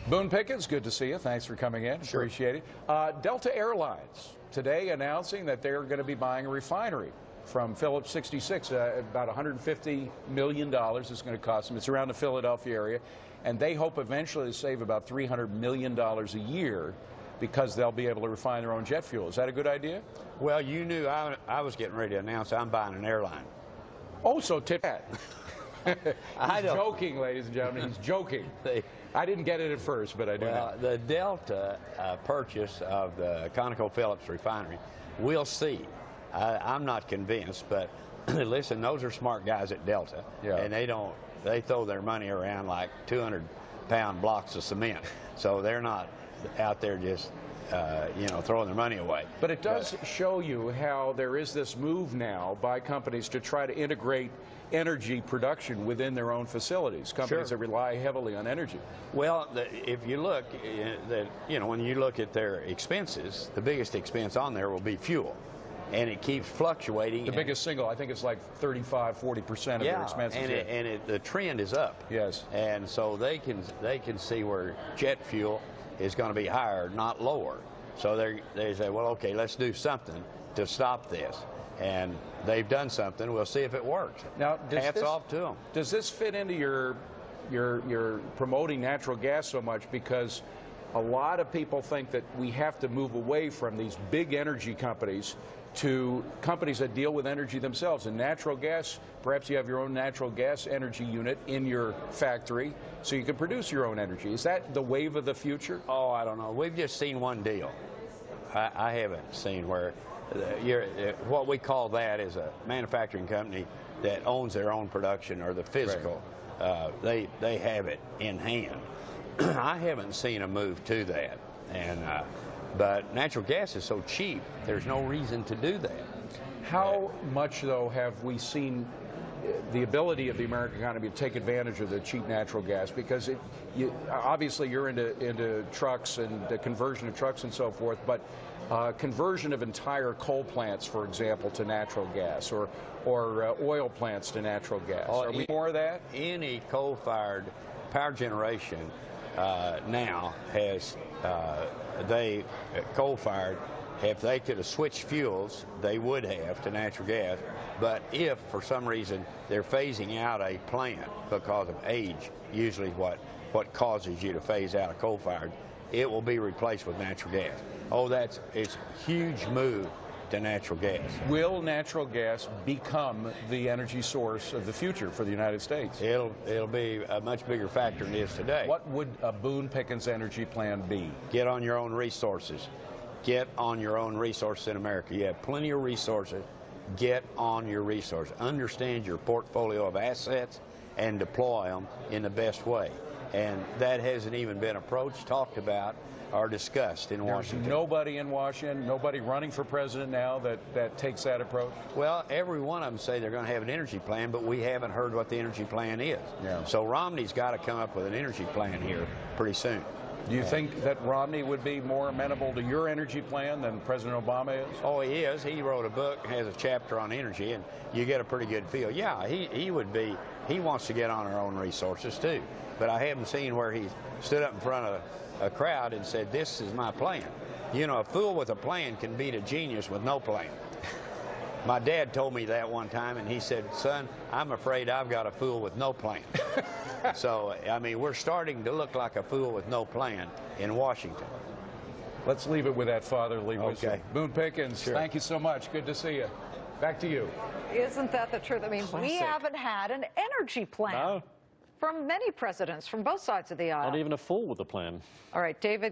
Boone Pickens, good to see you. Thanks for coming in. Sure. Appreciate it. Delta Airlines today announcing that they're going to be buying a refinery from Phillips 66. About $150 million is going to cost them. It's around the Philadelphia area. And they hope eventually to save about $300 million a year because they'll be able to refine their own jet fuel. Is that a good idea? Well, you knew I was getting ready to announce I'm buying an airline. Oh, so tip that. He's joking, ladies and gentlemen. He's joking. I didn't get it at first, but I do now. The Delta purchase of the ConocoPhillips refinery, we'll see. I'm not convinced, but listen, those are smart guys at Delta, and they throw their money around like 200-pound blocks of cement. So they're not out there just throwing their money away. But it does show you how there is this move now by companies to try to integrate energy production within their own facilities, companies that rely heavily on energy. Well, if you look, when you look at their expenses, the biggest expense on there will be fuel. And it keeps fluctuating. The biggest single, I think it's like 35–40% of their expenses. And the trend is up. Yes. And so they can see where jet fuel is going to be higher, not lower. So they say, well, okay, let's do something to stop this. And they've done something. We'll see if it works. Now, hats off to them. Does this fit into your promoting natural gas so much? Because a lot of people think that we have to move away from these big energy companies to companies that deal with energy themselves. And natural gas, perhaps you have your own natural gas energy unit in your factory so you can produce your own energy. Is that the wave of the future? Oh, I don't know. We've just seen one deal. I haven't seen where what we call that is a manufacturing company that owns their own production or the physical. Right. They have it in hand. I haven't seen a move to that. But natural gas is so cheap, there's no reason to do that. How much, though, have we seen the ability of the American economy to take advantage of the cheap natural gas? Because obviously you're into trucks and the conversion of trucks and so forth, but conversion of entire coal plants, for example, to natural gas, or oil plants to natural gas. Are we more of that? Any coal-fired power generation now has coal-fired. If they could have switched fuels, they would have to natural gas. But if for some reason they're phasing out a plant because of age, usually what causes you to phase out a coal-fired, it will be replaced with natural gas. Oh, it's a huge move to natural gas. Will natural gas become the energy source of the future for the United States? It'll be a much bigger factor than it is today. What would a Boone Pickens energy plan be? Get on your own resources. Get on your own resources in America. You have plenty of resources. Get on your resources. Understand your portfolio of assets and deploy them in the best way. And that hasn't even been approached, talked about, or discussed in Washington. There's nobody in Washington, nobody running for president now that takes that approach? Well, every one of them say they're going to have an energy plan, but we haven't heard what the energy plan is. Yeah. So Romney's got to come up with an energy plan here pretty soon. Do you think that Romney would be more amenable to your energy plan than President Obama is? Oh, he is. He wrote a book, has a chapter on energy, and you get a pretty good feel. Yeah, he would be. He wants to get on our own resources, too. But I haven't seen where he stood up in front of a crowd and said, this is my plan. You know, a fool with a plan can beat a genius with no plan. My dad told me that one time, and he said, son, I'm afraid I've got a fool with no plan. So, I mean, we're starting to look like a fool with no plan in Washington. Let's leave it with that fatherly wisdom. Okay. Boone Pickens, thank you so much. Good to see you. Back to you. Isn't that the truth? I mean, we haven't had an energy plan from many presidents from both sides of the aisle. Not even a fool with a plan. All right, David.